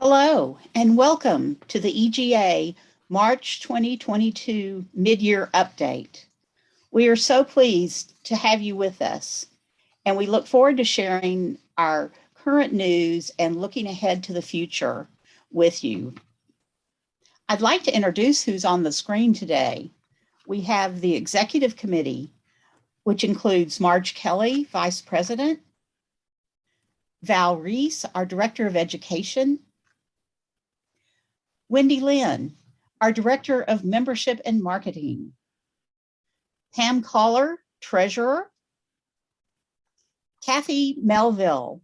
Hello, and welcome to the EGA March 2022 Mid-Year Update. We are so pleased to have you with us, and we look forward to sharing our current news and looking ahead to the future with you. I'd like to introduce who's on the screen today. We have the Executive Committee, which includes Marge Kelly, Vice President, Reece, our Director of Education, Wendy Lynn, our Director of Membership and Marketing, Pam Collar, Treasurer, Kathy Melville,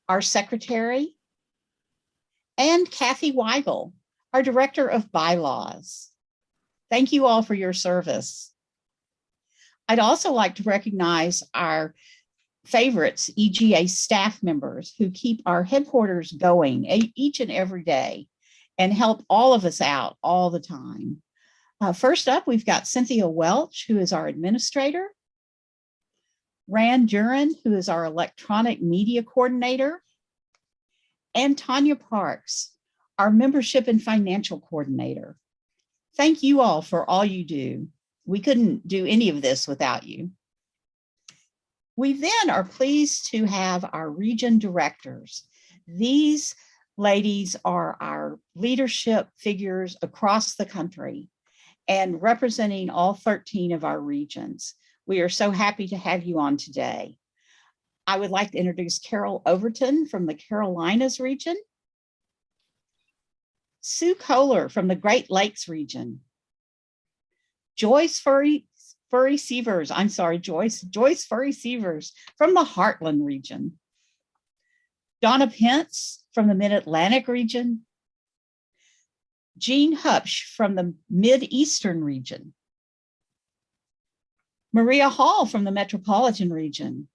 our Secretary, and Kathy Weigl, our Director of Bylaws. Thank you all for your service. I'd also like to recognize our favorites, EGA staff members who keep our headquarters going each and every day and help all of us out all the time. First up, we've got Cynthia Welch, who is our administrator, Rand Duran, who is our electronic media coordinator, and Tanya Parks, our membership and financial coordinator. Thank you all for all you do. We couldn't do any of this without you. We then are pleased to have our region directors. These ladies are our leadership figures across the country and representing all 13 of our regions. We are so happy to have you on today. I would like to introduce Carol Overton from the Carolinas region, Sue Kohler from the Great Lakes region, Joyce Furry Sievers from the Heartland region, Donna Pence from the Mid-Atlantic region, Jean Hupsch from the Mid-Eastern region, Maria Hall from the Metropolitan region,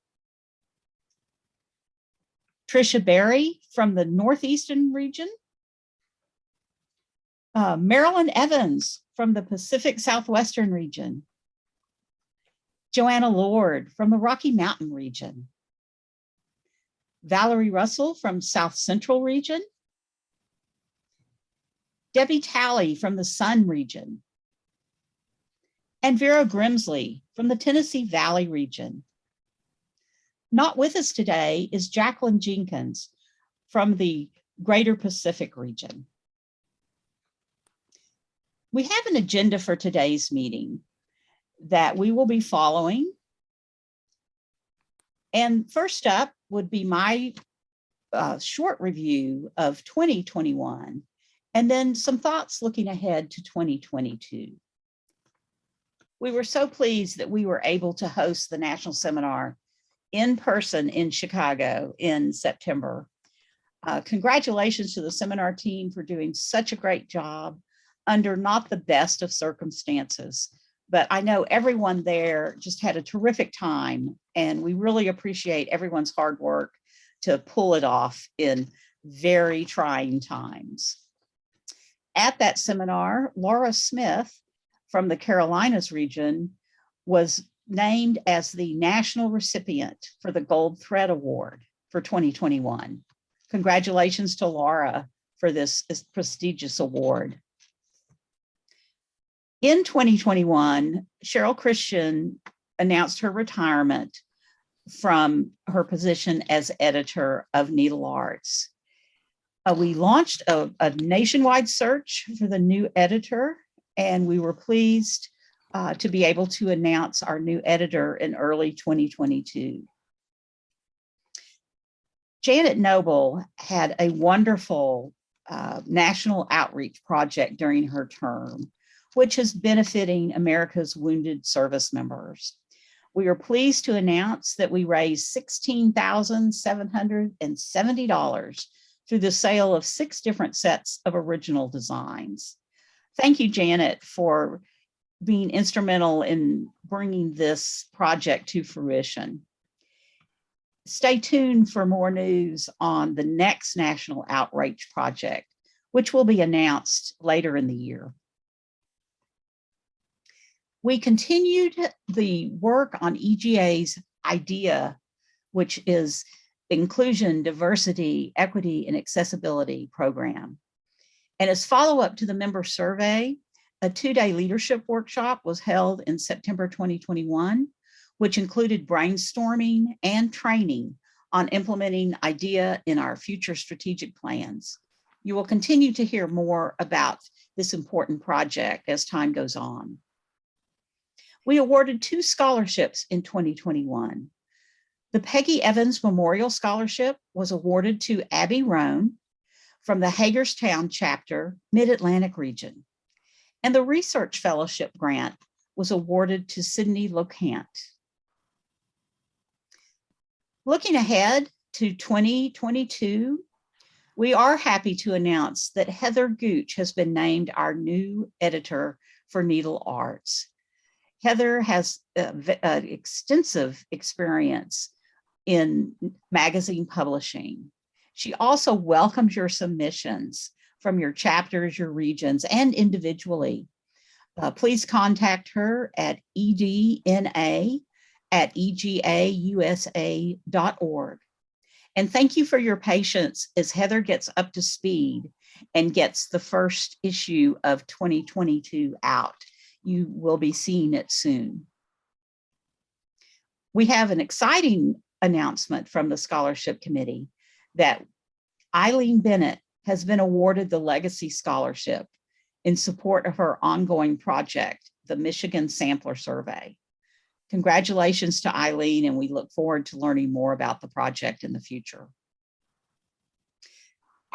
Tricia Berry from the Northeastern region, Marilyn Evans from the Pacific Southwestern region, Joanna Lord from the Rocky Mountain region, Valerie Russell from South Central region, Debbie Talley from the Sun region, and Vera Grimsley from the Tennessee Valley region. Not with us today is Jacqueline Jenkins from the Greater Pacific region. We have an agenda for today's meeting that we will be following. And first up would be my short review of 2021, and then some thoughts looking ahead to 2022. We were so pleased that we were able to host the national seminar in person in Chicago in September. Congratulations to the seminar team for doing such a great job under not the best of circumstances. But I know everyone there just had a terrific time, and we really appreciate everyone's hard work to pull it off in very trying times. At that seminar, Laura Smith from the Carolinas region was named as the national recipient for the Gold Thread Award for 2021. Congratulations to Laura for this prestigious award. In 2021, Cheryl Christian announced her retirement from her position as editor of Needle Arts. We launched a nationwide search for the new editor, and we were pleased to be able to announce our new editor in early 2022. Janet Noble had a wonderful national outreach project during her term, which is benefiting America's wounded service members. We are pleased to announce that we raised $16,770 through the sale of 6 different sets of original designs. Thank you, Janet, for being instrumental in bringing this project to fruition. Stay tuned for more news on the next national outreach project, which will be announced later in the year. We continued the work on EGA's IDEA, which is Inclusion, Diversity, Equity, and Accessibility program. And as follow-up to the member survey, a 2-day leadership workshop was held in September 2021, which included brainstorming and training on implementing IDEA in our future strategic plans. You will continue to hear more about this important project as time goes on. We awarded 2 scholarships in 2021. The Peggy Evans Memorial Scholarship was awarded to Abby Roan from the Hagerstown chapter, Mid-Atlantic region. And the Research Fellowship Grant was awarded to Sydney Locant. Looking ahead to 2022, we are happy to announce that Heather Gooch has been named our new editor for Needle Arts. Heather has extensive experience in magazine publishing. She also welcomes your submissions from your chapters, your regions, and individually. Please contact her at edna@egausa.org. And thank you for your patience as Heather gets up to speed and gets the first issue of 2022 out. You will be seeing it soon. We have an exciting announcement from the scholarship committee that Eileen Bennett has been awarded the Legacy Scholarship in support of her ongoing project, the Michigan Sampler Survey. Congratulations to Eileen, and we look forward to learning more about the project in the future.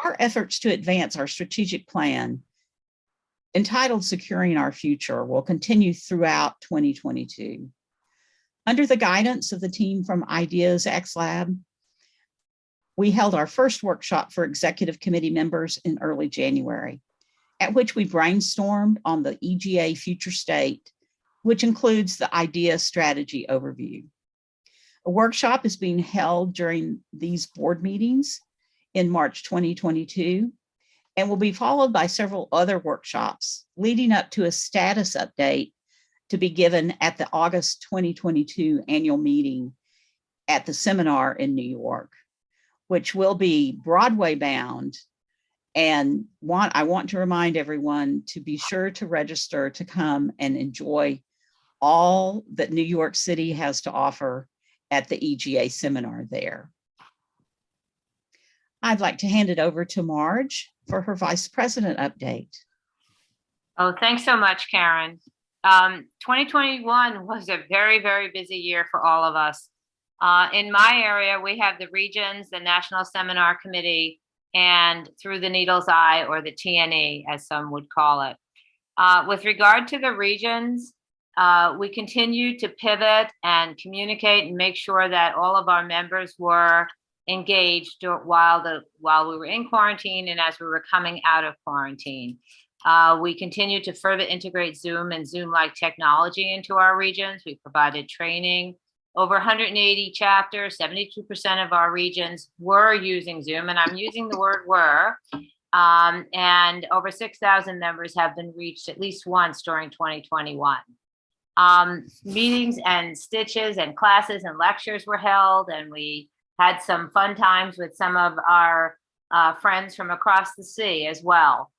Our efforts to advance our strategic plan, entitled Securing Our Future, will continue throughout 2022. Under the guidance of the team from Ideas X Lab, we held our first workshop for executive committee members in early January, at which we brainstormed on the EGA future state, which includes the IDEA strategy overview. A workshop is being held during these board meetings in March 2022, and will be followed by several other workshops leading up to a status update to be given at the August 2022 annual meeting at the seminar in New York, which will be Broadway bound. And I want to remind everyone to be sure to register to come and enjoy all that New York City has to offer at the EGA seminar there. I'd like to hand it over to Marge for her vice president update. Oh, thanks so much, Karen. 2021 was a very, very busy year for all of us. In my area, we have the regions, the National Seminar Committee, and Through the Needle's Eye, or the TNE, as some would call it. With regard to the regions, we continue to pivot and communicate and make sure that all of our members were engaged while we were in quarantine and as we were coming out of quarantine. We continue to further integrate Zoom and Zoom-like technology into our regions. We provided training. Over 180 chapters, 72% of our regions were using Zoom, and I'm using the word were, and over 6,000 members have been reached at least once during 2021. Meetings and stitches and classes and lectures were held, and we had some fun times with some of our friends from across the sea as well.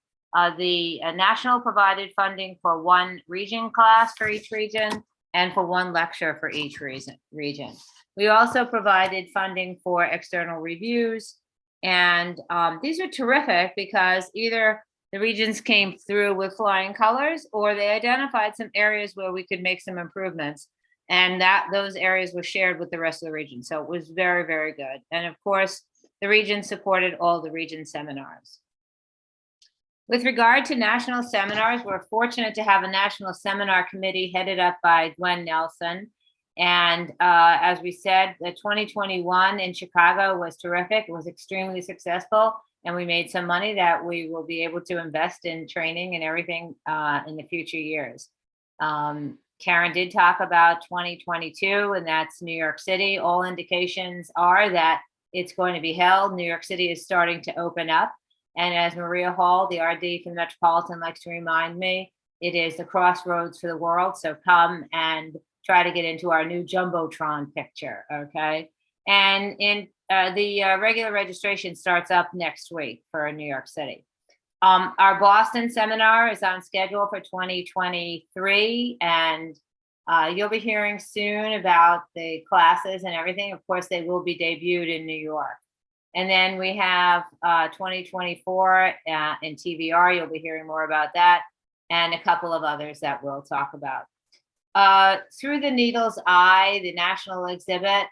The National provided funding for 1 region class for each region and for 1 lecture for each region. We also provided funding for external reviews, and these are terrific because either the regions came through with flying colors or they identified some areas where we could make some improvements, and those areas were shared with the rest of the region. So it was very, very good. And of course, the region supported all the region seminars. With regard to national seminars, we're fortunate to have a national seminar committee headed up by Gwen Nelson. And as we said, the 2021 in Chicago was terrific. It was extremely successful. And we made some money that we will be able to invest in training and everything in the future years. Karen did talk about 2022, and that's New York City. All indications are that it's going to be held. New York City is starting to open up. And as Maria Hall, the RD from the Metropolitan, likes to remind me, it is the crossroads for the world. So come and try to get into our new Jumbotron picture, okay? And the regular registration starts up next week for New York City. Our Boston seminar is on schedule for 2023, and you'll be hearing soon about the classes and everything. Of course, they will be debuted in New York. And then we have 2024 in TVR. You'll be hearing more about that, and a couple of others that we'll talk about. Through the Needle's Eye, the national exhibit.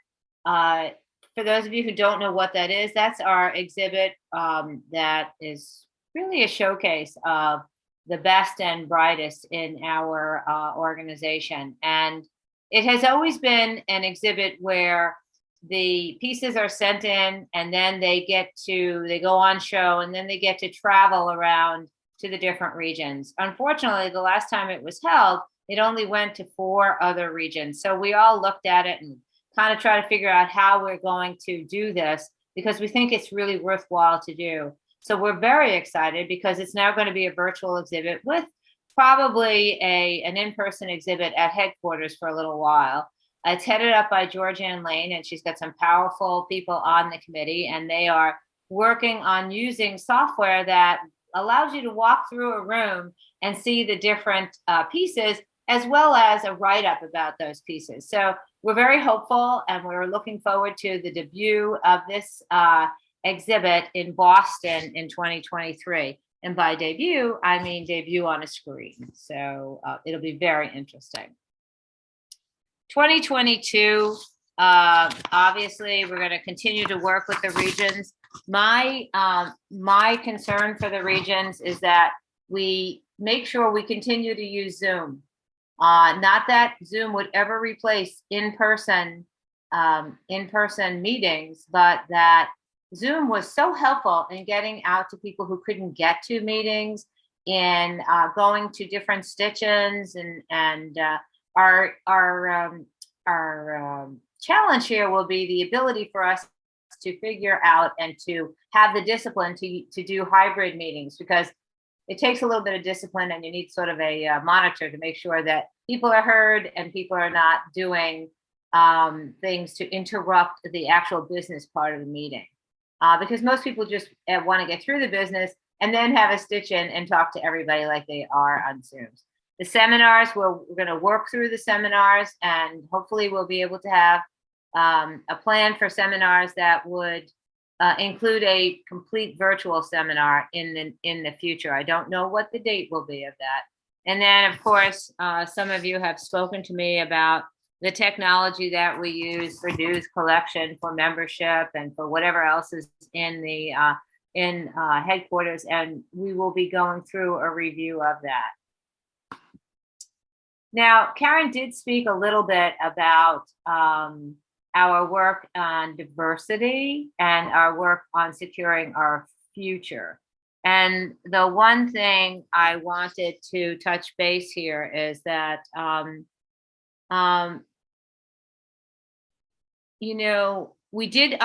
For those of you who don't know what that is, that's our exhibit that is really a showcase of the best and brightest in our organization. And it has always been an exhibit where the pieces are sent in, and then they go on show, and then they get to travel around to the different regions. Unfortunately, the last time it was held, it only went to 4 other regions. So we all looked at it and kind of try to figure out how we're going to do this, because we think it's really worthwhile to do. So we're very excited because it's now going to be a virtual exhibit with probably an in-person exhibit at headquarters for a little while. It's headed up by Georgianne Lane, and she's got some powerful people on the committee, and they are working on using software that allows you to walk through a room and see the different pieces, as well as a write-up about those pieces. So we're very hopeful, and we're looking forward to the debut of this exhibit in Boston in 2023. And by debut, I mean debut on a screen. So it'll be very interesting. 2022, obviously, we're going to continue to work with the regions. My concern for the regions is that we make sure we continue to use Zoom. Not that Zoom would ever replace in-person meetings, but that Zoom was so helpful in getting out to people who couldn't get to meetings, in going to different stitch-ins, and our challenge here will be the ability for us to figure out and to have the discipline to do hybrid meetings, because it takes a little bit of discipline, and you need sort of a monitor to make sure that people are heard and people are not doing things to interrupt the actual business part of the meeting. Because most people just want to get through the business and then have a stitch in and talk to everybody like they are on Zooms. The seminars, we're going to work through the seminars, and hopefully we'll be able to have a plan for seminars that would include a complete virtual seminar in the future. I don't know what the date will be of that. And then, of course, some of you have spoken to me about the technology that we use for dues collection, for membership, and for whatever else is in the headquarters, and we will be going through a review of that. Now, Karen did speak a little bit about our work on diversity and our work on securing our future. And the one thing I wanted to touch base here is that, we did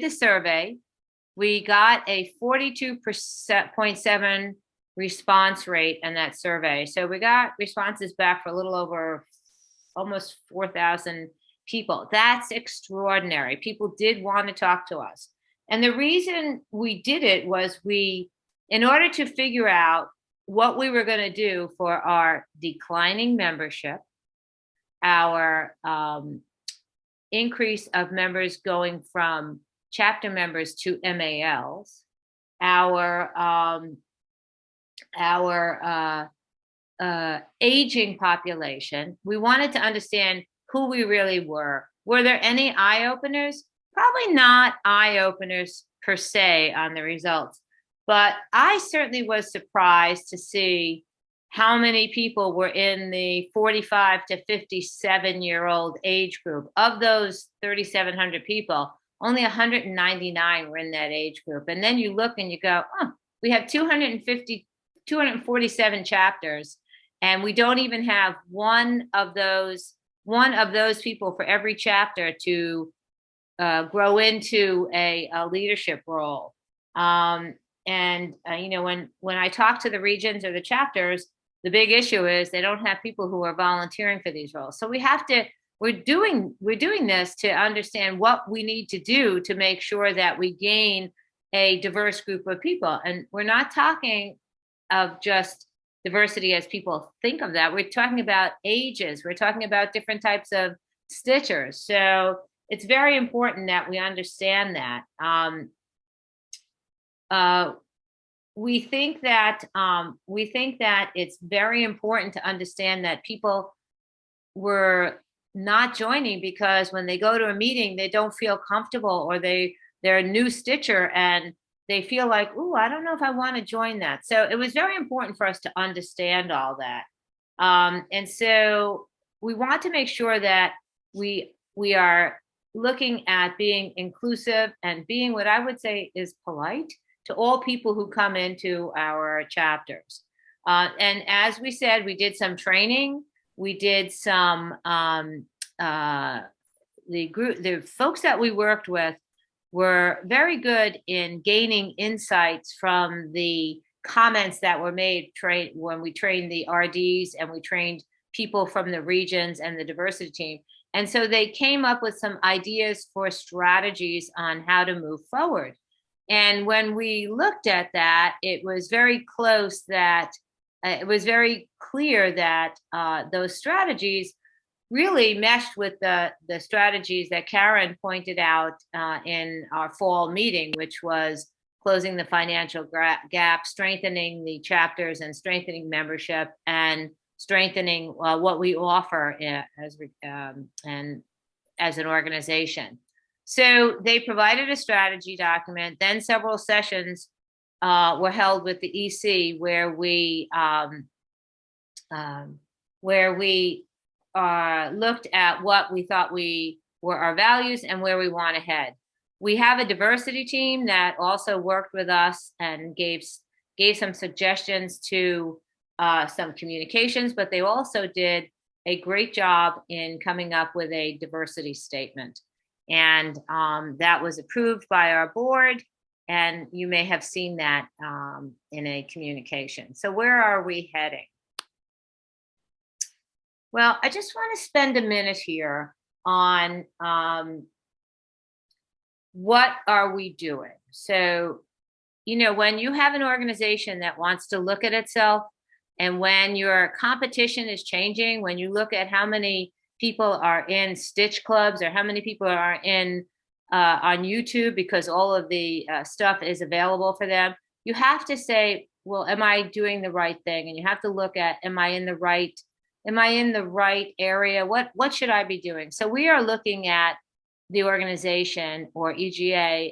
the survey. We got a 42.7 response rate in that survey. So we got responses back for a little over almost 4,000 people. That's extraordinary. People did want to talk to us. And the reason we did it was in order to figure out what we were going to do for our declining membership, our increase of members going from chapter members to MALs, our aging population. We wanted to understand who we really were. Were there any eye-openers? Probably not eye-openers per se on the results, but I certainly was surprised to see how many people were in the 45 to 57-year-old age group. Of those 3,700 people, only 199 were in that age group. And then you look and you go, we have 247 chapters, and we don't even have one of those people for every chapter to grow into a leadership role. When I talk to the regions or the chapters, the big issue is they don't have people who are volunteering for these roles. So we have to we're doing this to understand what we need to do to make sure that we gain a diverse group of people. And we're not talking of just diversity as people think of that. We're talking about ages. We're talking about different types of stitchers. So it's very important that we understand that. We think that it's very important to understand that people were not joining because when they go to a meeting, they don't feel comfortable, or they're a new stitcher and they feel like, "Ooh, I don't know if I want to join that." So it was very important for us to understand all that. And so we want to make sure that we are looking at being inclusive and being what I would say is polite to all people who come into our chapters. And as we said, we did some training. We did some, the folks that we worked with were very good in gaining insights from the comments that were made when we trained the RDs and we trained people from the regions and the diversity team. And so they came up with some ideas for strategies on how to move forward. And when we looked at that, it was very close that it was very clear that those strategies really meshed with the strategies that Karen pointed out in our fall meeting, which was closing the financial gap, strengthening the chapters and strengthening membership, and strengthening what we offer as an organization. So they provided a strategy document. Then several sessions were held with the EC where we looked at what we thought were our values and where we want to head. We have a diversity team that also worked with us and gave some suggestions to some communications, but they also did a great job in coming up with a diversity statement. And that was approved by our board, and you may have seen that in a communication. So where are we heading? Well, I just want to spend a minute here on what are we doing? So, when you have an organization that wants to look at itself, and when your competition is changing, when you look at how many people are in stitch clubs or how many people are in on YouTube because all of the stuff is available for them, you have to say, well, am I doing the right thing? And you have to look at, am I in the right area? What should I be doing? So we are looking at the organization, or EGA,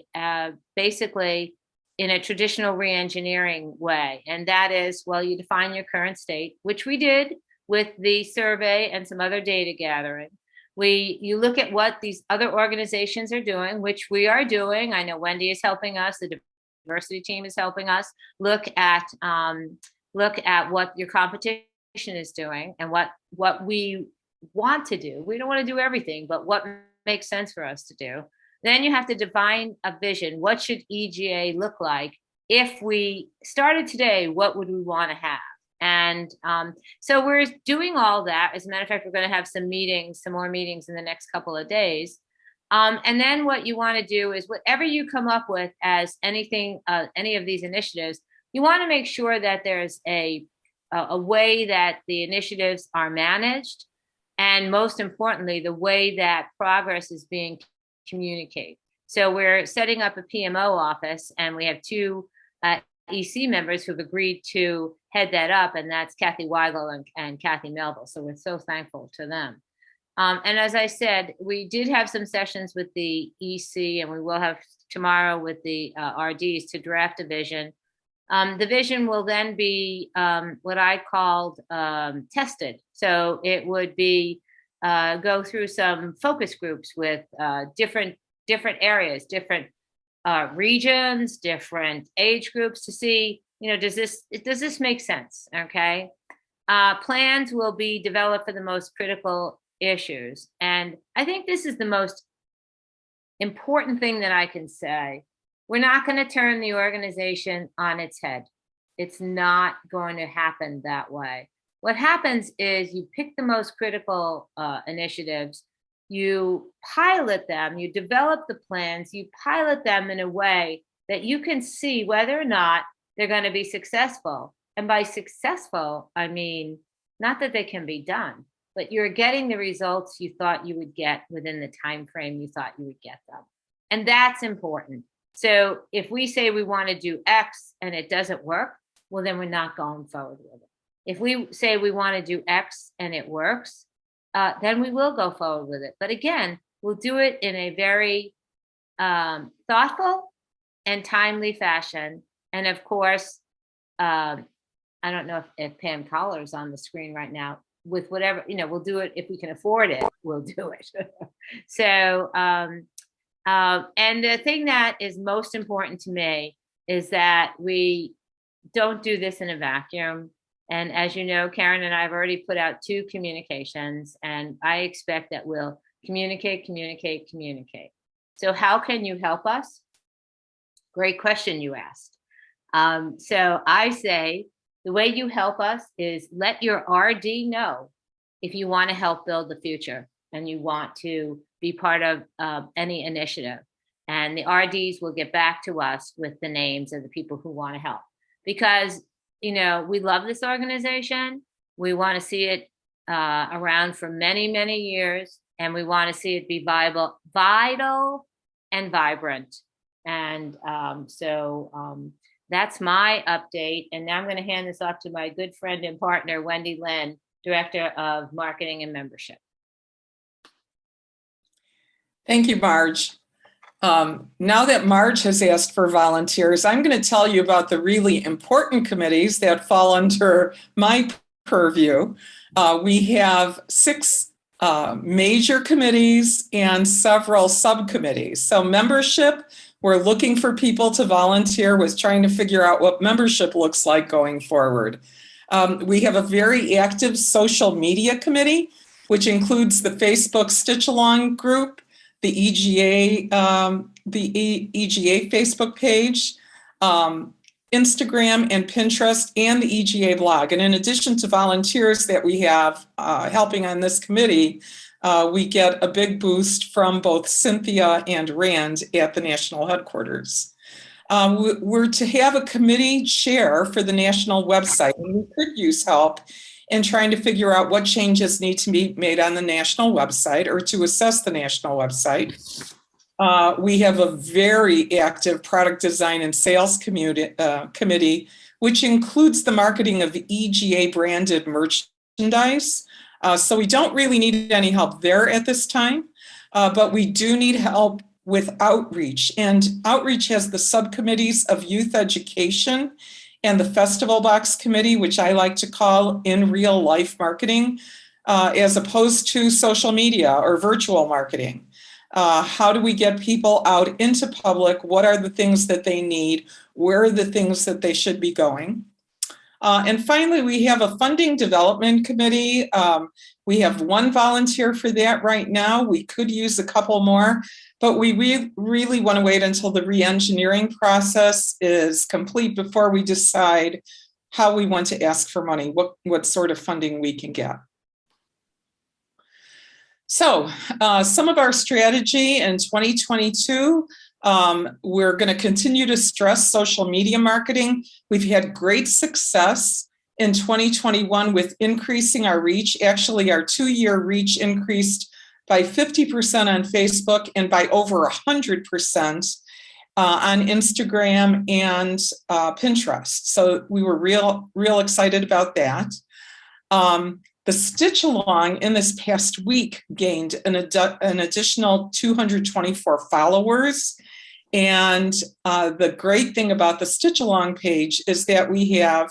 basically in a traditional reengineering way. And that is, well, you define your current state, which we did with the survey and some other data gathering. You look at what these other organizations are doing, which we are doing. I know Wendy is helping us. The diversity team is helping us look at what your competition is doing and what we want to do. We don't want to do everything, but what makes sense for us to do. Then you have to define a vision. What should EGA look like? If we started today, what would we want to have? And so we're doing all that. As a matter of fact, we're going to have some more meetings in the next couple of days. And then what you want to do is whatever you come up with as any of these initiatives, you want to make sure that there's a way that the initiatives are managed, and most importantly, the way that progress is being communicated. So we're setting up a PMO office, and we have two EC members who've agreed to head that up, and that's Kathy Weigl and Kathy Melville. So we're so thankful to them. And as I said, we did have some sessions with the EC, and we will have tomorrow with the RDs to draft a vision. The vision will then be what I called tested. So it would be go through some focus groups with different areas, different regions, different age groups to see, does this make sense? Okay. Plans will be developed for the most critical issues. And I think this is the most important thing that I can say. We're not going to turn the organization on its head. It's not going to happen that way. What happens is you pick the most critical initiatives, you pilot them, you develop the plans, you pilot them in a way that you can see whether or not they're going to be successful. And by successful, I mean, not that they can be done, but you're getting the results you thought you would get within the time frame you thought you would get them. And that's important. So if we say we want to do X and it doesn't work, well, then we're not going forward with it. If we say we want to do X and it works, then we will go forward with it. But again, we'll do it in a very thoughtful and timely fashion. And of course, I don't know if Pam Collar is on the screen right now. With whatever, we'll do it if we can afford it, we'll do it. So, and the thing that is most important to me is that we don't do this in a vacuum. And as you know, Karen and I have already put out 2 communications, and I expect that we'll communicate. So how can you help us? Great question you asked. So I say the way you help us is let your RD know if you want to help build the future and you want to be part of any initiative. And the RDs will get back to us with the names of the people who want to help. Because, we love this organization. We want to see it around for many, many years. And we want to see it be vital, and vibrant. And so that's my update. And now I'm going to hand this off to my good friend and partner, Wendy Lynn, Director of Marketing and Membership. Thank you, Marge. Now that Marge has asked for volunteers, I'm going to tell you about the really important committees that fall under my purview. We have 6 major committees and several subcommittees. So membership, we're looking for people to volunteer with trying to figure out what membership looks like going forward. We have a very active social media committee, which includes the Facebook Stitch Along group, the EGA Facebook page, Instagram and Pinterest, and the EGA blog. And in addition to volunteers that we have helping on this committee, we get a big boost from both Cynthia and Rand at the national headquarters. We're to have a committee chair for the national website, and we could use help in trying to figure out what changes need to be made on the national website or to assess the national website. We have a very active product design and sales committee, which includes the marketing of EGA branded merchandise. So we don't really need any help there at this time, but we do need help with outreach. And outreach has the subcommittees of youth education and the Festival Box Committee, which I like to call in real life marketing, as opposed to social media or virtual marketing. How do we get people out into public? What are the things that they need? Where are the things that they should be going? And finally, we have a funding development committee. We have 1 volunteer for that right now. We could use a couple more, but we really want to wait until the re-engineering process is complete before we decide how we want to ask for money, what sort of funding we can get. So some of our strategy in 2022, we're going to continue to stress social media marketing. We've had great success in 2021 with increasing our reach. Actually, our 2-year reach increased by 50% on Facebook and by over 100% on Instagram and Pinterest. So we were real excited about that. The Stitch Along in this past week gained an additional 224 followers. And the great thing about the Stitch Along page is that we have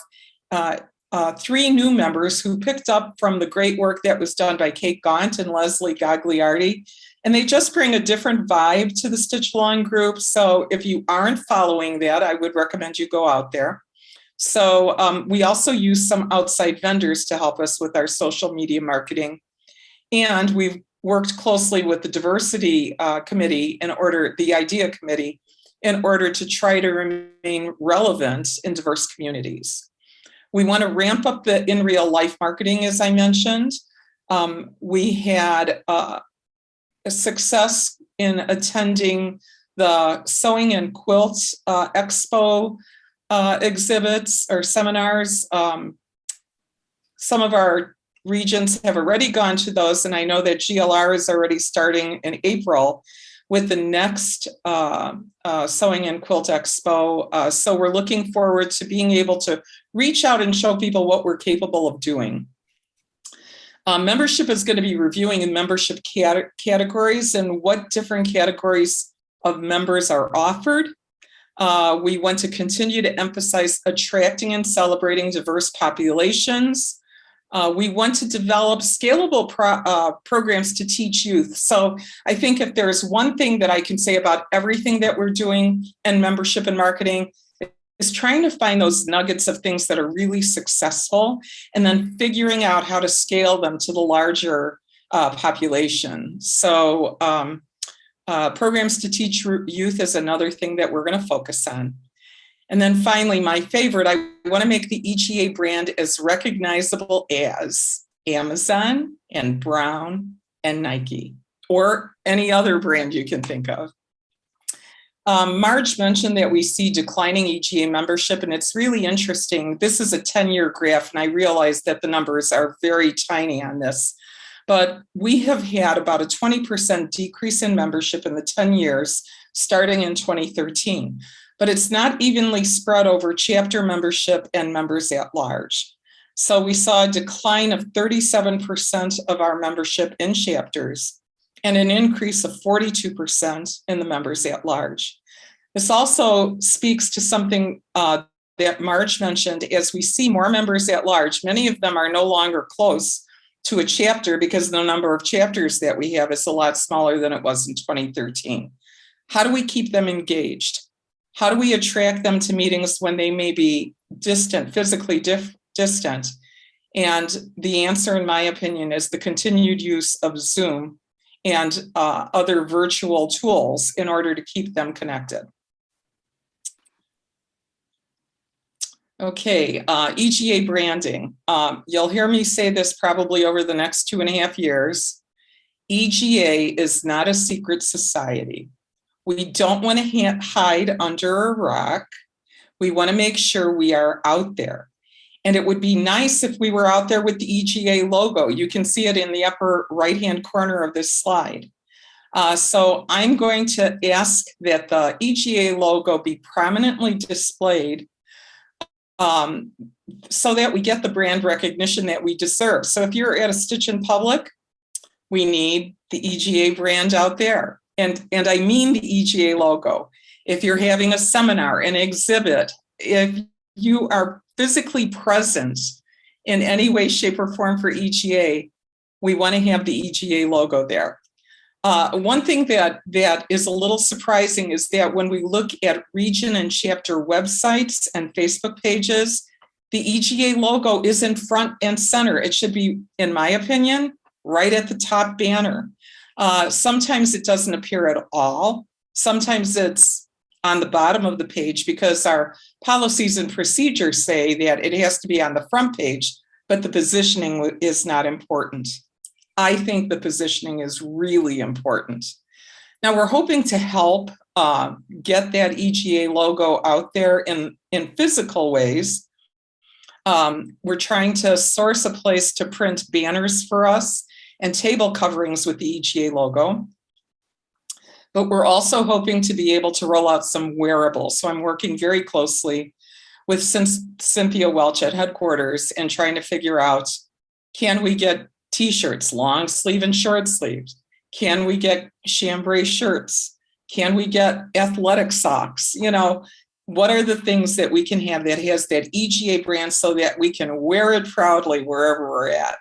3 new members who picked up from the great work that was done by Kate Gaunt and Leslie Gagliardi. And they just bring a different vibe to the Stitch Along group. So if you aren't following that, I would recommend you go out there. So we also use some outside vendors to help us with our social media marketing. And we've worked closely with the diversity committee the IDEA committee, in order to try to remain relevant in diverse communities. We want to ramp up the in real life marketing, as I mentioned. We had a success in attending the Sewing and Quilt Expo exhibits or seminars. Some of our regions have already gone to those, and I know that GLR is already starting in April with the next Sewing and Quilt Expo. So we're looking forward to being able to reach out and show people what we're capable of doing. Membership is going to be reviewing in membership categories and what different categories of members are offered. We want to continue to emphasize attracting and celebrating diverse populations. We want to develop scalable programs to teach youth. So I think if there's one thing that I can say about everything that we're doing in membership and marketing, is trying to find those nuggets of things that are really successful and then figuring out how to scale them to the larger population. So programs to teach youth is another thing that we're going to focus on. And then finally, my favorite, I want to make the EGA brand as recognizable as Amazon and Brown and Nike, or any other brand you can think of. Marge mentioned that we see declining EGA membership, and it's really interesting. This is a 10-year graph, and I realize that the numbers are very tiny on this, but we have had about a 20% decrease in membership in the 10 years, starting in 2013. But it's not evenly spread over chapter membership and members at large. So we saw a decline of 37% of our membership in chapters and an increase of 42% in the members at large. This also speaks to something that Marge mentioned. As we see more members at large, many of them are no longer close to a chapter because the number of chapters that we have is a lot smaller than it was in 2013. How do we keep them engaged? How do we attract them to meetings when they may be distant, physically distant? And the answer, in my opinion, is the continued use of Zoom and other virtual tools in order to keep them connected. Okay, EGA branding. You'll hear me say this probably over the next 2.5 years. EGA is not a secret society. We don't want to hide under a rock. We want to make sure we are out there. And it would be nice if we were out there with the EGA logo. You can see it in the upper right-hand corner of this slide. So I'm going to ask that the EGA logo be prominently displayed so that we get the brand recognition that we deserve. So if you're at a Stitch in Public, we need the EGA brand out there. And I mean the EGA logo. If you're having a seminar, an exhibit, if you are physically present in any way, shape, or form for EGA, we want to have the EGA logo there. One thing that is a little surprising is that when we look at region and chapter websites and Facebook pages, the EGA logo isn't front and center. It should be, in my opinion, right at the top banner. Sometimes it doesn't appear at all. Sometimes it's on the bottom of the page because our policies and procedures say that it has to be on the front page, but the positioning is not important. I think the positioning is really important. Now we're hoping to help get that EGA logo out there in physical ways. We're trying to source a place to print banners for us and table coverings with the EGA logo. But we're also hoping to be able to roll out some wearables. So I'm working very closely with Cynthia Welch at headquarters and trying to figure out, can we get t-shirts, long sleeve and short sleeves? Can we get chambray shirts? Can we get athletic socks? You know, what are the things that we can have that has that EGA brand so that we can wear it proudly wherever we're at?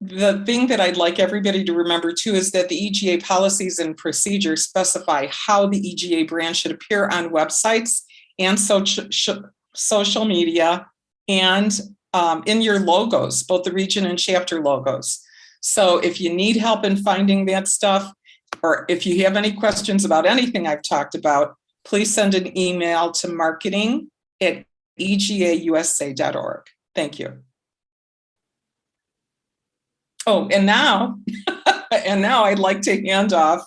The thing that I'd like everybody to remember too is that the EGA policies and procedures specify how the EGA brand should appear on websites and social media and in your logos, both the region and chapter logos. So if you need help in finding that stuff, or if you have any questions about anything I've talked about, please send an email to marketing@egausa.org. Thank you. Oh, and now And now I'd like to hand off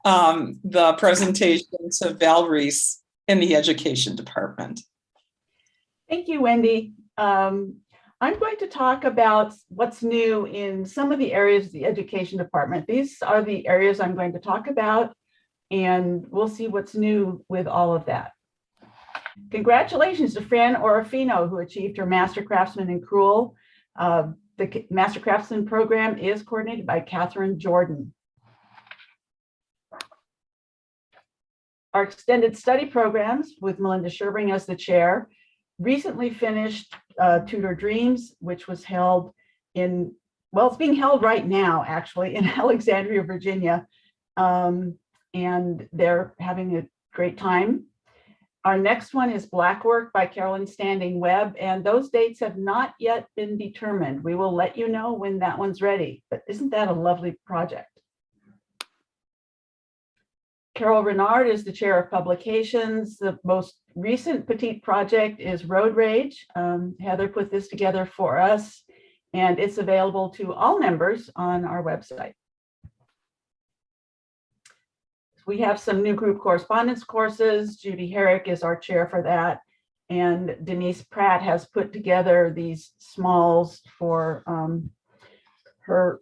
the presentation to Valerie in the Education Department. Thank you, Wendy. I'm going to talk about what's new in some of the areas of the Education Department. These are the areas I'm going to talk about, and we'll see what's new with all of that. Congratulations to Fran Orofino, who achieved her Master Craftsman in Crewel. The Master Craftsman program is coordinated by Catherine Jordan. Our extended study programs, with Melinda Sherbring as the chair, recently finished Tutor Dreams, which was held in, well, it's being held right now, actually, in Alexandria, Virginia. And they're having a great time. Our next one is Black Work by Carolyn Standing Webb, and those dates have not yet been determined. We will let you know when that one's ready, but isn't that a lovely project? Carol Renard is the chair of publications. The most recent petite project is Road Rage. Heather put this together for us, and it's available to all members on our website. We have some new group correspondence courses. Judy Herrick is our chair for that. And Denise Pratt has put together these smalls for her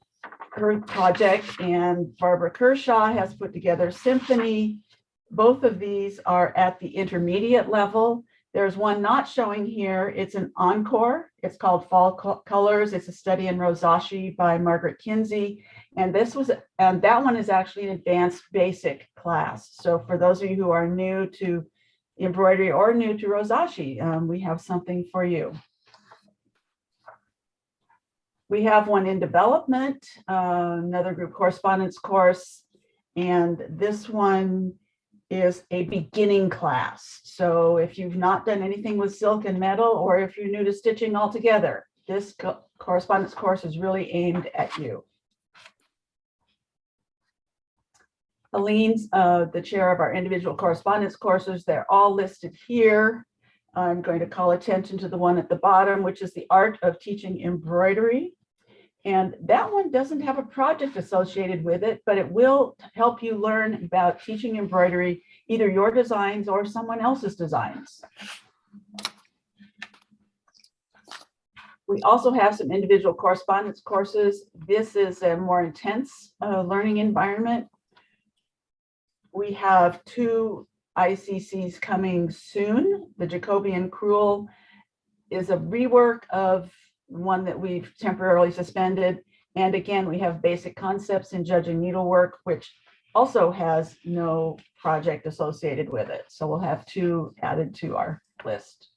project. And Barbara Kershaw has put together Symphony. Both of these are at the intermediate level. There's one not showing here. It's an encore. It's called Fall Colors. It's a study in Rosashi by Margaret Kinsey. And that one is actually an advanced basic class. So for those of you who are new to embroidery or new to Rosashi, we have something for you. We have one in development, another group correspondence course, and this one is a beginning class. So if you've not done anything with silk and metal, or if you're new to stitching altogether, this correspondence course is really aimed at you. Aline's the chair of our individual correspondence courses. They're all listed here. I'm going to call attention to the one at the bottom, which is the Art of Teaching Embroidery. And that one doesn't have a project associated with it, but it will help you learn about teaching embroidery, either your designs or someone else's designs. We also have some individual correspondence courses. This is a more intense learning environment. We have 2 ICCs coming soon. The Jacobian Crewel is a rework of one that we've temporarily suspended. And again, we have basic concepts in judging needlework, which also has no project associated with it. So we'll have 2 added to our list.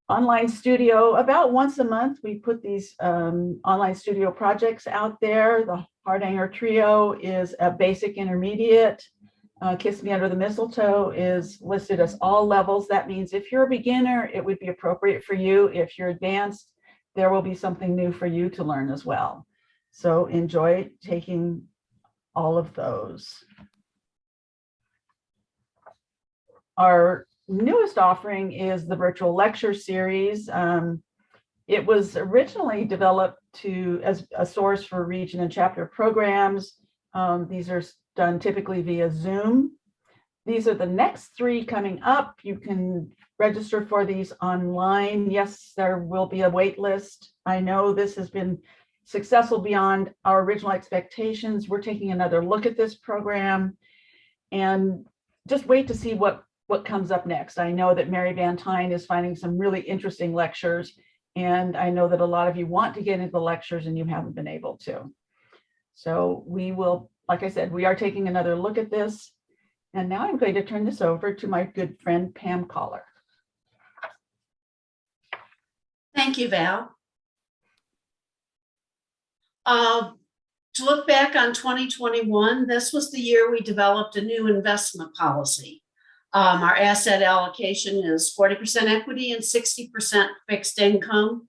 Online studio, about once a month, we put these online studio projects out there. The Hardhanger Trio is a basic intermediate. Kiss Me Under the Mistletoe is listed as all levels. That means if you're a beginner, it would be appropriate for you. If you're advanced, there will be something new for you to learn as well. So enjoy taking all of those. Our newest offering is the virtual lecture series. It was originally developed as a source for region and chapter programs. These are done typically via Zoom. These are the next 3 coming up. You can register for these online. Yes, there will be a wait list. I know this has been successful beyond our original expectations. We're taking another look at this program and just wait to see what comes up next. I know that Mary Van Tyne is finding some really interesting lectures, and I know that a lot of you want to get into the lectures and you haven't been able to. So we will, like I said, we are taking another look at this. And now I'm going to turn this over to my good friend, Pam Collar. Thank you, Val. To look back on 2021, this was the year we developed a new investment policy. Our asset allocation is 40% equity and 60% fixed income.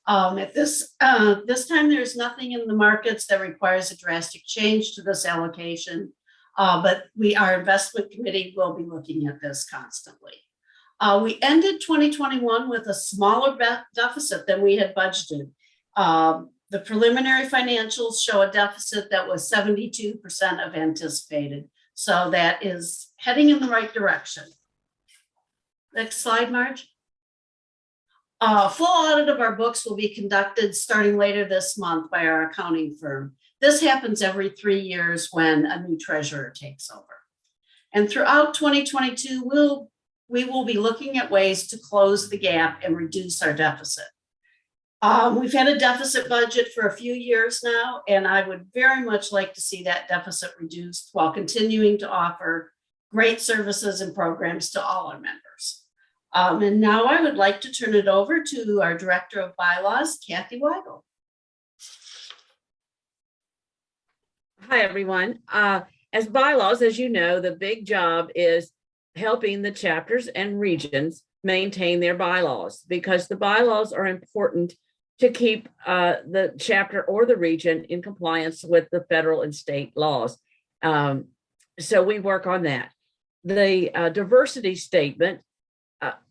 At this time, there's nothing in the markets that requires a drastic change to this allocation, but our investment committee will be looking at this constantly. We ended 2021 with a smaller deficit than we had budgeted. The preliminary financials show a deficit that was 72% of anticipated. So that is heading in the right direction. Next slide, Marge. Full audit of our books will be conducted starting later this month by our accounting firm. This happens every 3 years when a new treasurer takes over. And throughout 2022, we will be looking at ways to close the gap and reduce our deficit. We've had a deficit budget for a few years now, and I would very much like to see that deficit reduced while continuing to offer great services and programs to all our members. And now I would like to turn it over to our Director of Bylaws, Kathy Weigl. Hi, everyone. As bylaws, as you know, the big job is helping the chapters and regions maintain their bylaws, because the bylaws are important to keep the chapter or the region in compliance with the federal and state laws. So we work on that. The diversity statement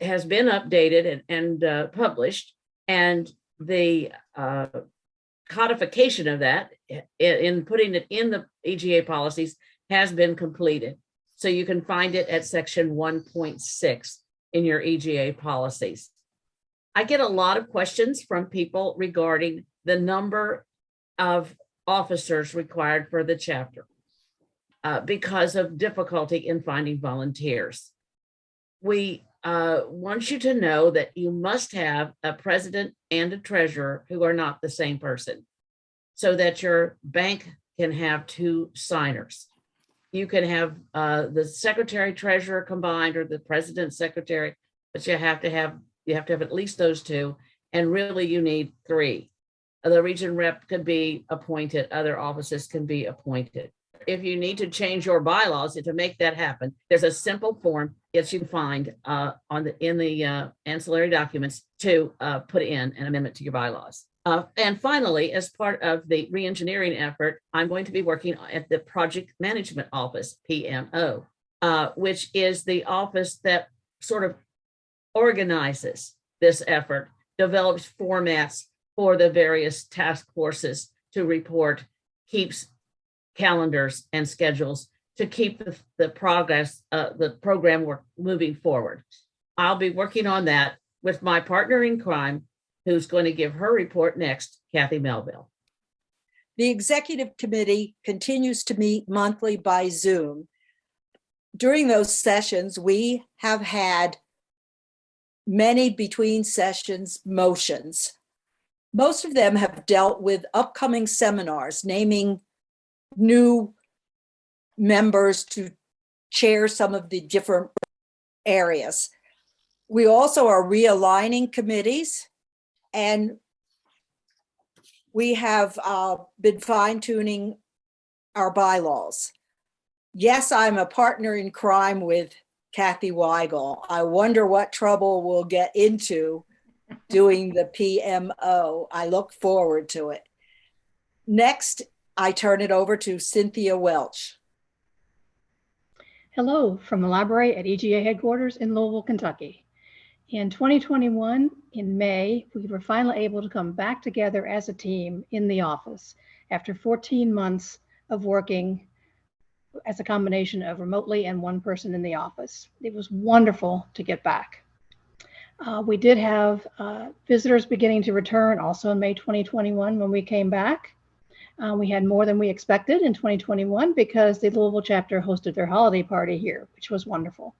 has been updated and published, and the codification of that in putting it in the EGA policies has been completed. So you can find it at section 1.6 in your EGA policies. I get a lot of questions from people regarding the number of officers required for the chapter because of difficulty in finding volunteers. We want you to know that you must have a president and a treasurer who are not the same person, so that your bank can have 2 signers. You can have the secretary treasurer combined, or the president secretary, but you have to have at least those 2, and really you need 3. The region rep could be appointed, other offices can be appointed. If you need to change your bylaws to make that happen, there's a simple form that you can find in the ancillary documents to put in an amendment to your bylaws. And finally, as part of the re-engineering effort, I'm going to be working at the Project Management Office, PMO, which is the office that sort of organizes this effort, develops formats for the various task forces to report, keeps calendars and schedules to keep the progress, the program work moving forward. I'll be working on that with my partner in crime, who's going to give her report next, Kathy Melville. The executive committee continues to meet monthly by Zoom. During those sessions, we have had many between sessions motions. Most of them have dealt with upcoming seminars, naming new members to chair some of the different areas. We also are realigning committees, and we have been fine-tuning our bylaws. Yes, I'm a partner in crime with Kathy Weigl. I wonder what trouble we'll get into doing the PMO. I look forward to it. Next, I turn it over to Cynthia Welch. Hello from the library at EGA headquarters in Louisville, Kentucky. In 2021, in May, we were finally able to come back together as a team in the office after 14 months of working as a combination of remotely and one person in the office. It was wonderful to get back. We did have visitors beginning to return also in May 2021 when we came back. We had more than we expected in 2021 because the Louisville chapter hosted their holiday party here, which was wonderful.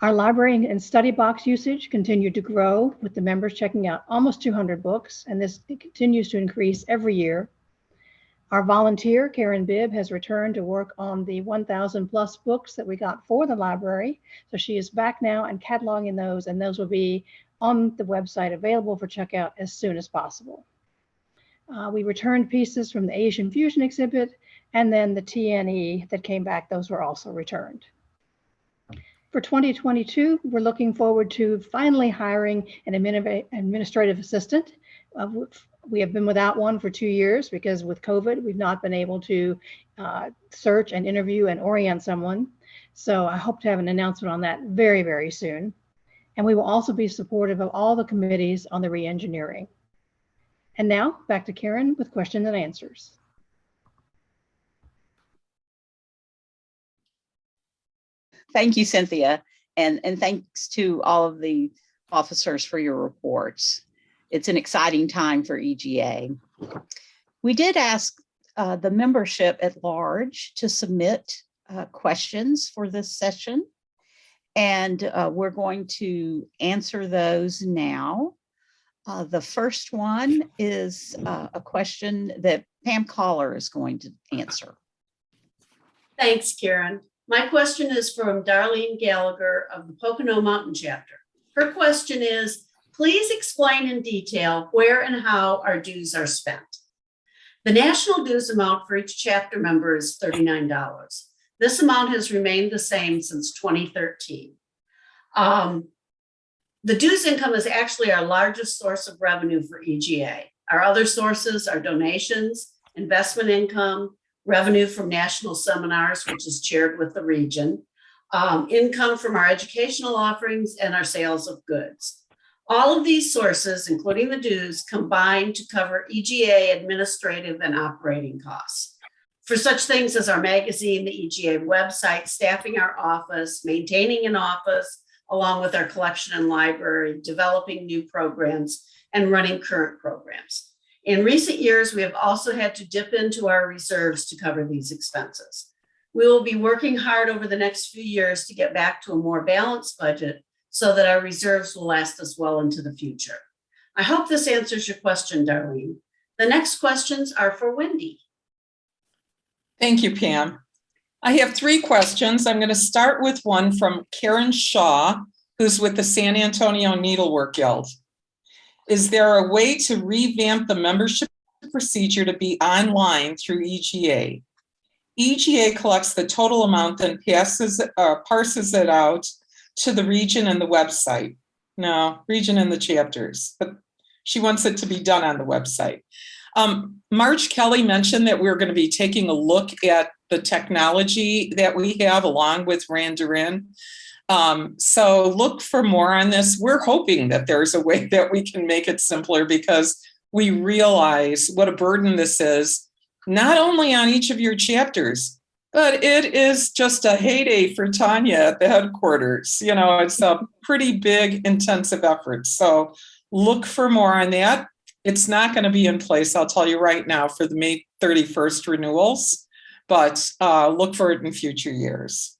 Our library and study box usage continued to grow, with the members checking out almost 200 books, and this continues to increase every year. Our volunteer, Karen Bibb, has returned to work on the 1,000 plus books that we got for the library. So she is back now and cataloging those, and those will be on the website available for checkout as soon as possible. We returned pieces from the Asian Fusion exhibit, and then the TNE that came back, those were also returned. For 2022, we're looking forward to finally hiring an administrative assistant. We have been without one for 2 years because with COVID, we've not been able to search and interview and orient someone. So I hope to have an announcement on that very, very soon. And we will also be supportive of all the committees on the re-engineering. And now back to Karen with questions and answers. Thank you, Cynthia. And thanks to all of the officers for your reports. It's an exciting time for EGA. We did ask the membership at large to submit questions for this session, and we're going to answer those now. The first one is a question that Pam Collar is going to answer. Thanks, Karen. My question is from Darlene Gallagher of the Pocono Mountain Chapter. Her question is, please explain in detail where and how our dues are spent. The national dues amount for each chapter member is $39. This amount has remained the same since 2013. The dues income is actually our largest source of revenue for EGA. Our other sources are donations, investment income, revenue from national seminars, which is shared with the region, income from our educational offerings, and our sales of goods. All of these sources, including the dues, combine to cover EGA administrative and operating costs. For such things as our magazine, the EGA website, staffing our office, maintaining an office, along with our collection and library, developing new programs, and running current programs. In recent years, we have also had to dip into our reserves to cover these expenses. We will be working hard over the next few years to get back to a more balanced budget so that our reserves will last us well into the future. I hope this answers your question, Darlene. The next questions are for Wendy. Thank you, Pam. I have 3 questions. I'm going to start with one from Karen Shaw, who's with the San Antonio Needlework Guild. Is there a way to revamp the membership procedure to be online through EGA? EGA collects the total amount and parses it out to the region and the website. No, region and the chapters, but she wants it to be done on the website. Marge Kelly mentioned that we're going to be taking a look at the technology that we have along with Randarin. So look for more on this. We're hoping that there's a way that we can make it simpler because we realize what a burden this is, not only on each of your chapters, but it is just a heyday for Tanya at the headquarters. You know, it's a pretty big, intensive effort. So look for more on that. It's not going to be in place, I'll tell you right now, for the May 31st renewals, but look for it in future years.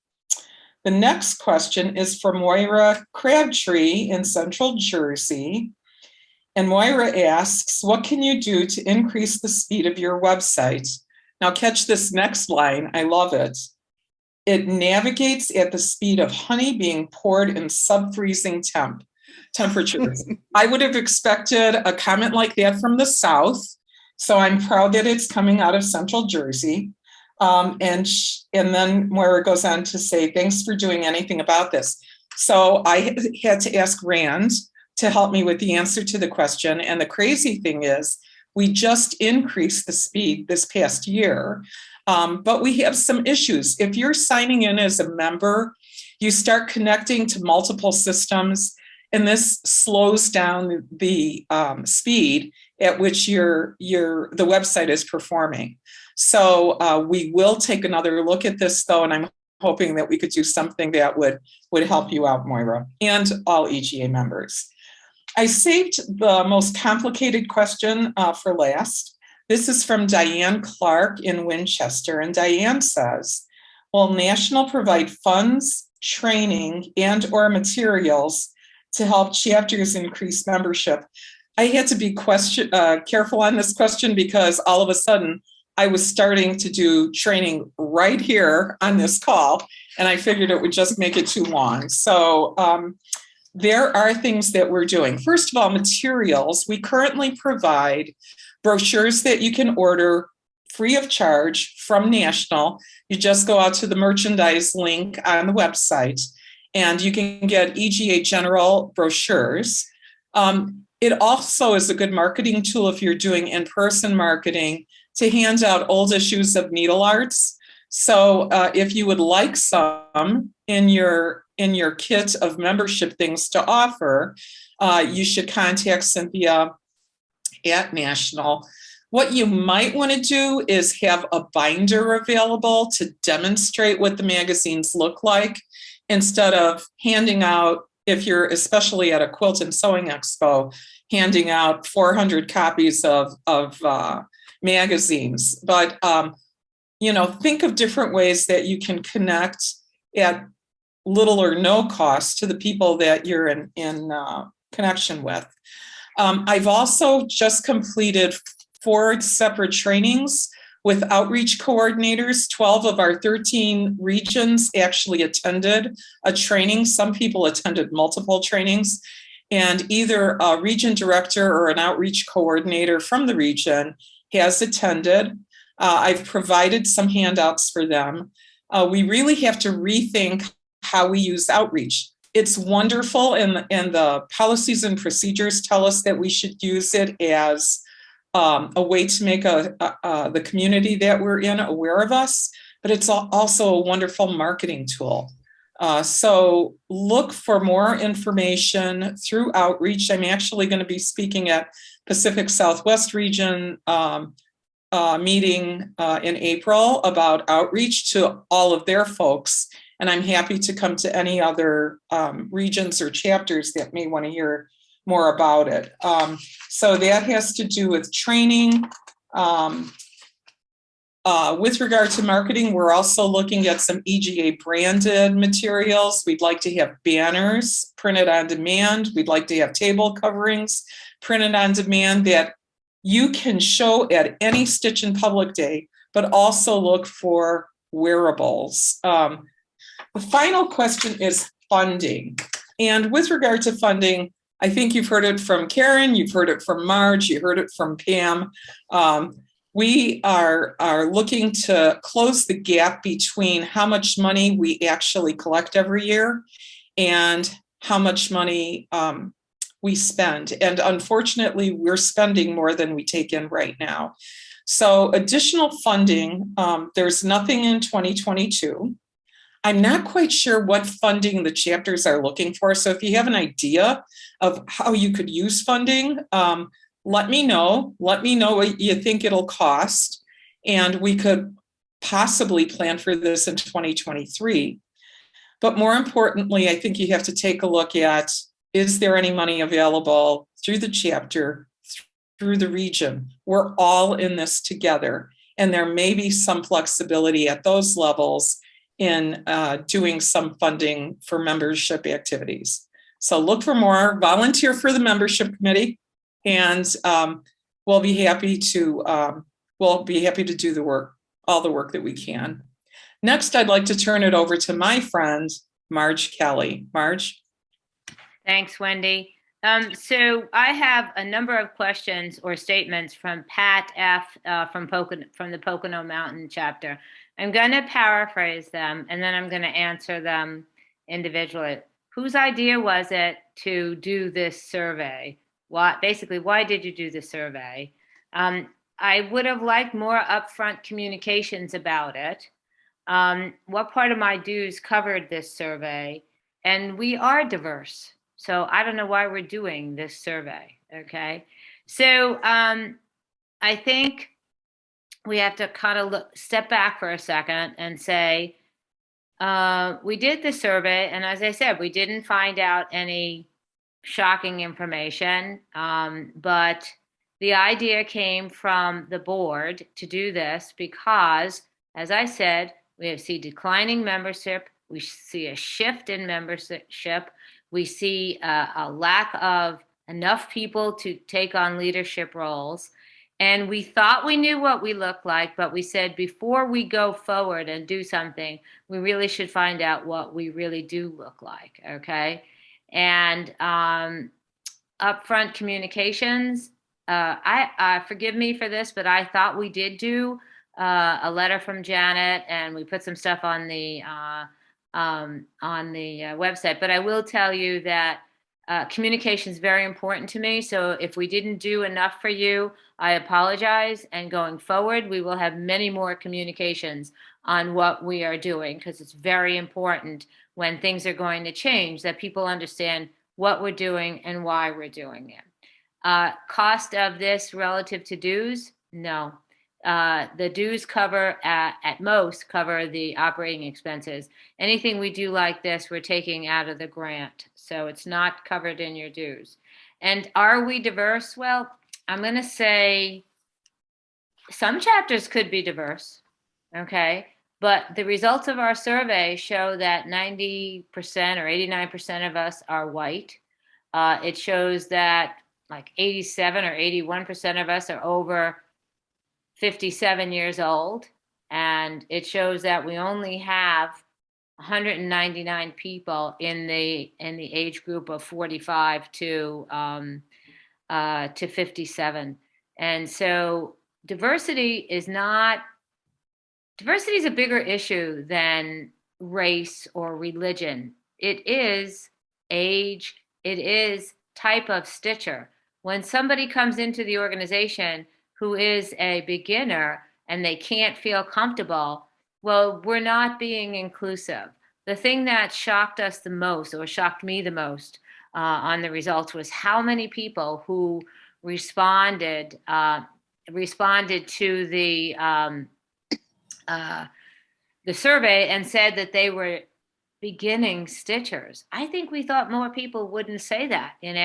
The next question is from Moira Crabtree in Central Jersey. And Moira asks, what can you do to increase the speed of your website? Now catch this next line, I love it. It navigates at the speed of honey being poured in sub-freezing temperatures. I would have expected a comment like that from the South. So I'm proud that it's coming out of Central Jersey. And then Moira goes on to say, thanks for doing anything about this. So I had to ask Rand to help me with the answer to the question. And the crazy thing is, we just increased the speed this past year, but we have some issues. If you're signing in as a member, you start connecting to multiple systems, and this slows down the speed at which the website is performing. So we will take another look at this, though, and I'm hoping that we could do something that would help you out, Moira, and all EGA members. I saved the most complicated question for last. This is from Diane Clark in Winchester, and Diane says, will National provide funds, training, and or materials to help chapters increase membership? I had to be careful on this question because all of a sudden I was starting to do training right here on this call, and I figured it would just make it too long. So there are things that we're doing. First of all, materials. We currently provide brochures that you can order free of charge from National. You just go out to the merchandise link on the website, and you can get EGA general brochures. It also is a good marketing tool if you're doing in-person marketing to hand out old issues of Needle Arts. So if you would like some in your kit of membership things to offer, you should contact Cynthia at national. What you might want to do is have a binder available to demonstrate what the magazines look like instead of handing out, if you're especially at a quilt and sewing expo, handing out 400 copies of magazines. But, think of different ways that you can connect at little or no cost to the people that you're in connection with. I've also just completed 4 separate trainings with outreach coordinators. 12 of our 13 regions actually attended a training. Some people attended multiple trainings, and either a region director or an outreach coordinator from the region has attended. I've provided some handouts for them. We really have to rethink how we use outreach. It's wonderful, and the policies and procedures tell us that we should use it as a way to make the community that we're in aware of us, but it's also a wonderful marketing tool. So look for more information through outreach. I'm actually going to be speaking at Pacific Southwest Region meeting in April about outreach to all of their folks. And I'm happy to come to any other regions or chapters that may want to hear more about it. So that has to do with training. With regard to marketing, we're also looking at some EGA branded materials. We'd like to have banners printed on demand. We'd like to have table coverings printed on demand that you can show at any Stitch in Public Day, but also look for wearables. The final question is funding. And with regard to funding, I think you've heard it from Karen, you've heard it from Marge, you heard it from Pam. We are looking to close the gap between how much money we actually collect every year and how much money we spend. And unfortunately, we're spending more than we take in right now. So additional funding, there's nothing in 2022. I'm not quite sure what funding the chapters are looking for. So if you have an idea of how you could use funding, let me know. Let me know what you think it'll cost. And we could possibly plan for this in 2023. But more importantly, I think you have to take a look at, is there any money available through the chapter, through the region? We're all in this together. And there may be some flexibility at those levels in doing some funding for membership activities. So look for more, volunteer for the membership committee, and we'll be happy to do the work, all the work that we can. Next, I'd like to turn it over to my friend, Marge Kelly. Marge. Thanks, Wendy. So I have a number of questions or statements from Pat F. From the Pocono Mountain chapter. I'm going to paraphrase them, and then I'm going to answer them individually. Whose idea was it to do this survey? Why did you do the survey? I would have liked more upfront communications about it. What part of my dues covered this survey? And we are diverse. So I don't know why we're doing this survey, okay? So I think we have to kind of step back for a second and say, we did the survey, and as I said, we didn't find out any shocking information, but the idea came from the board to do this because, as I said, we see declining membership, we see a shift in membership, we see a lack of enough people to take on leadership roles. And we thought we knew what we looked like, but we said before we go forward and do something, we really should find out what we really do look like, okay? And upfront communications, I forgive me for this, but I thought we did do a letter from Janet, and we put some stuff on the website. But I will tell you that communication is very important to me. So if we didn't do enough for you, I apologize. And going forward, we will have many more communications on what we are doing, because it's very important when things are going to change that people understand what we're doing and why we're doing it. Cost of this relative to dues? No. The dues cover at most cover the operating expenses. Anything we do like this, we're taking out of the grant. So it's not covered in your dues. And are we diverse? Well, I'm going to say some chapters could be diverse. Okay. But the results of our survey show that 90% or 89% of us are white. It shows that like 87 or 81% of us are over 57 years old. And it shows that we only have 199 people in the age group of 45 to 57. And so diversity is a bigger issue than race or religion. It is age, it is type of stitcher. When somebody comes into the organization who is a beginner and they can't feel comfortable, well, we're not being inclusive. The thing that shocked us the most, or shocked me the most on the results, was how many people who responded to the survey and said that they were beginning stitchers. I think we thought more people wouldn't say that, and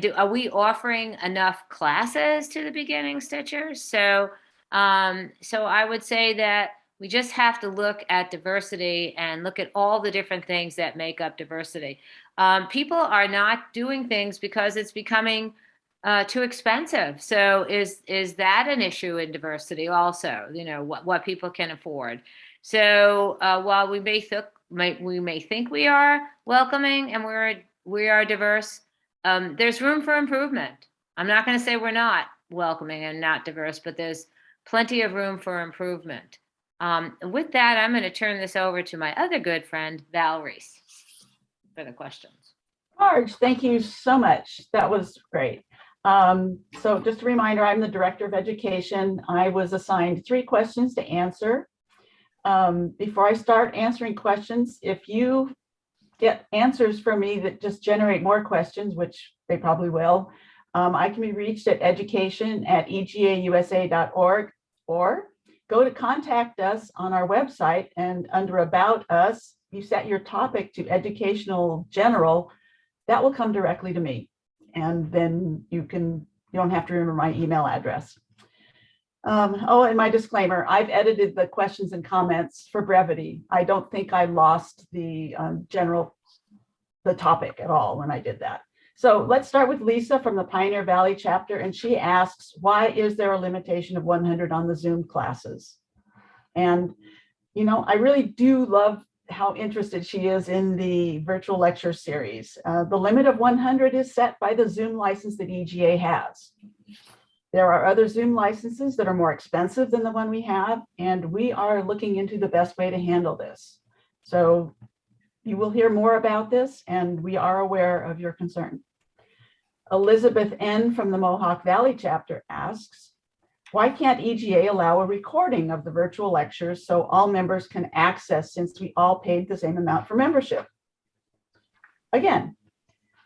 are we offering enough classes to the beginning stitchers? So I would say that we just have to look at diversity and look at all the different things that make up diversity. People are not doing things because it's becoming too expensive. So is that an issue in diversity also? What people can afford. So while we may think we are welcoming and we are diverse, there's room for improvement. I'm not going to say we're not welcoming and not diverse, but there's plenty of room for improvement. With that, I'm going to turn this over to my other good friend, Valerie, for the questions. Marge, thank you so much. That was great. So just a reminder, I'm the Director of Education. I was assigned 3 questions to answer. Before I start answering questions, if you get answers from me that just generate more questions, which they probably will, I can be reached at education@egausa.org, or go to contact us on our website, and under About Us, you set your topic to Educational General. That will come directly to me. And then you don't have to remember my email address. And my disclaimer, I've edited the questions and comments for brevity. I don't think I lost the topic at all when I did that. So let's start with Lisa from the Pioneer Valley chapter. And she asks, why is there a limitation of 100 on the Zoom classes? And, I really do love how interested she is in the virtual lecture series. The limit of 100 is set by the Zoom license that EGA has. There are other Zoom licenses that are more expensive than the one we have, and we are looking into the best way to handle this. So you will hear more about this, and we are aware of your concern. Elizabeth N. from the Mohawk Valley chapter asks, why can't EGA allow a recording of the virtual lectures so all members can access, since we all paid the same amount for membership? Again,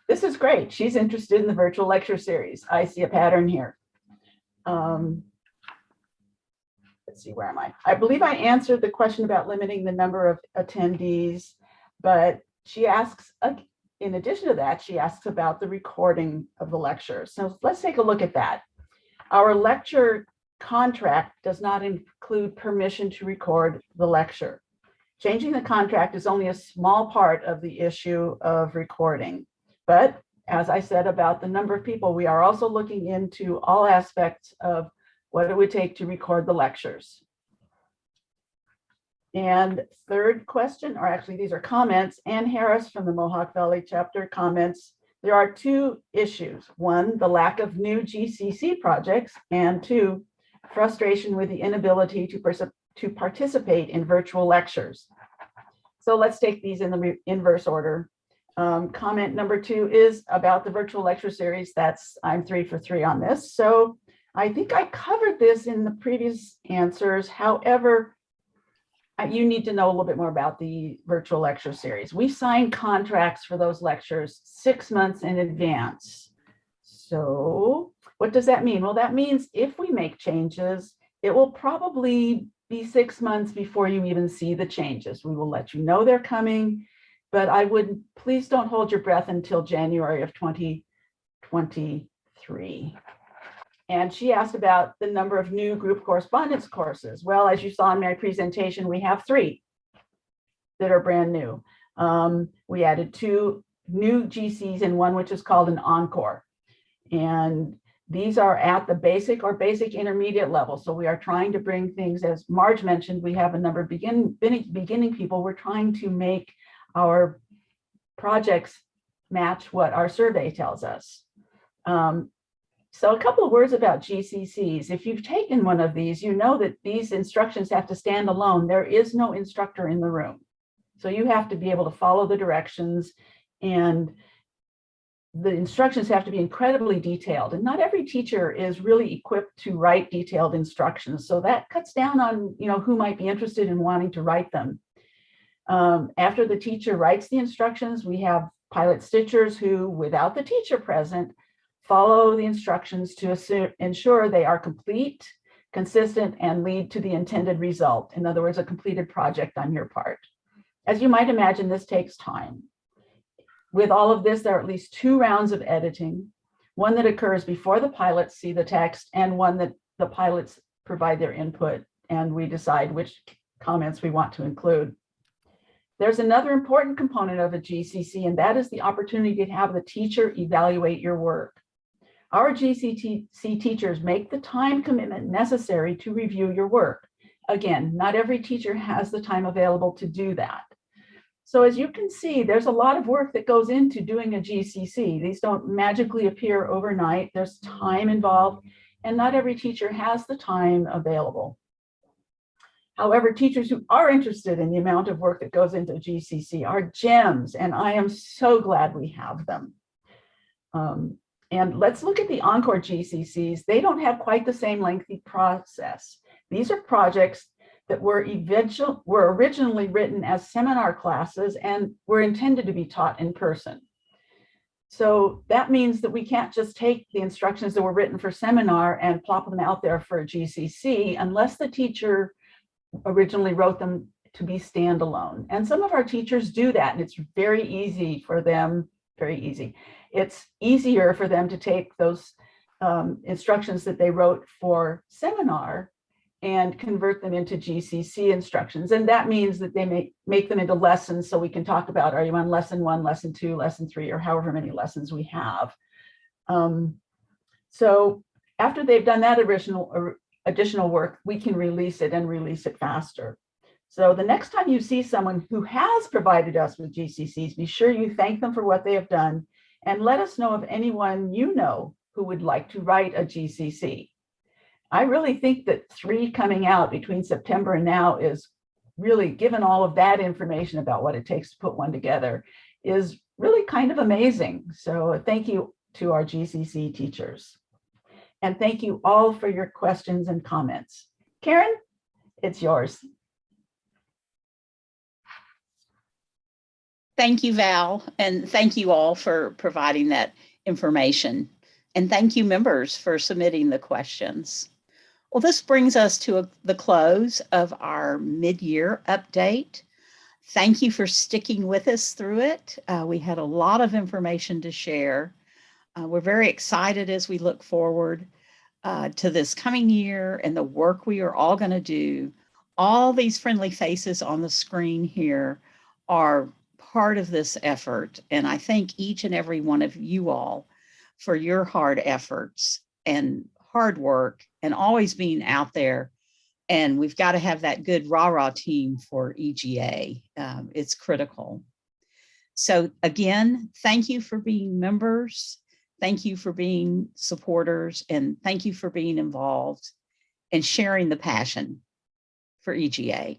this is great. She's interested in the virtual lecture series. I see a pattern here. Let's see, where am I? I believe I answered the question about limiting the number of attendees, but she asks, in addition to that, she asks about the recording of the lecture. So let's take a look at that. Our lecture contract does not include permission to record the lecture. Changing the contract is only a small part of the issue of recording. But as I said about the number of people, we are also looking into all aspects of what it would take to record the lectures. And third question, or actually these are comments, Ann Harris from the Mohawk Valley chapter comments, there are 2 issues. 1, the lack of new GCC projects, and 2, frustration with the inability to participate in virtual lectures. So let's take these in the inverse order. Comment number 2 is about the virtual lecture series. I'm 3 for 3 on this. So I think I covered this in the previous answers. However, you need to know a little bit more about the virtual lecture series. We sign contracts for those lectures 6 months in advance. So what does that mean? Well, that means if we make changes, it will probably be 6 months before you even see the changes. We will let you know they're coming, but please don't hold your breath until January of 2023. And she asked about the number of new group correspondence courses. Well, as you saw in my presentation, we have 3 that are brand new. We added 2 new GCs and 1 which is called an encore. And these are at the basic or basic intermediate level. So we are trying to bring things, as Marge mentioned, we have a number of beginning people. We're trying to make our projects match what our survey tells us. So a couple of words about GCCs. If you've taken one of these, you know that these instructions have to stand alone. There is no instructor in the room. So you have to be able to follow the directions, and the instructions have to be incredibly detailed. And not every teacher is really equipped to write detailed instructions. So that cuts down on, who might be interested in wanting to write them. After the teacher writes the instructions, we have pilot stitchers who, without the teacher present, follow the instructions to ensure they are complete, consistent, and lead to the intended result. In other words, a completed project on your part. As you might imagine, this takes time. With all of this, there are at least 2 rounds of editing, one that occurs before the pilots see the text and one that the pilots provide their input, and we decide which comments we want to include. There's another important component of a GCC, and that is the opportunity to have the teacher evaluate your work. Our GCC teachers make the time commitment necessary to review your work. Again, not every teacher has the time available to do that. So as you can see, there's a lot of work that goes into doing a GCC. These don't magically appear overnight. There's time involved, and not every teacher has the time available. However, teachers who are interested in the amount of work that goes into GCC are gems, and I am so glad we have them. And let's look at the Encore GCCs. They don't have quite the same lengthy process. These are projects that were originally written as seminar classes and were intended to be taught in person. So that means that we can't just take the instructions that were written for seminar and plop them out there for a GCC unless the teacher originally wrote them to be standalone. And some of our teachers do that, and it's very easy for them, It's easier for them to take those instructions that they wrote for seminar and convert them into GCC instructions. And that means that they make them into lessons, so we can talk about, are you on lesson 1, lesson 2, lesson 3, or however many lessons we have. So after they've done that additional work, we can release it and release it faster. So the next time you see someone who has provided us with GCCs, be sure you thank them for what they have done, and let us know of anyone you know who would like to write a GCC. I really think that 3 coming out between September and now is really, given all of that information about what it takes to put one together, is really kind of amazing. So thank you to our GCC teachers. And thank you all for your questions and comments. Karen, it's yours. Thank you, Val, and thank you all for providing that information. And thank you, members, for submitting the questions. Well, this brings us to the close of our mid-year update. Thank you for sticking with us through it. We had a lot of information to share. We're very excited as we look forward to this coming year and the work we are all going to do. All these friendly faces on the screen here are part of this effort, and I thank each and every one of you all for your hard efforts and hard work and always being out there. And we've got to have that good rah-rah team for EGA. It's critical. So again, thank you for being members. Thank you for being supporters, and thank you for being involved and sharing the passion for EGA.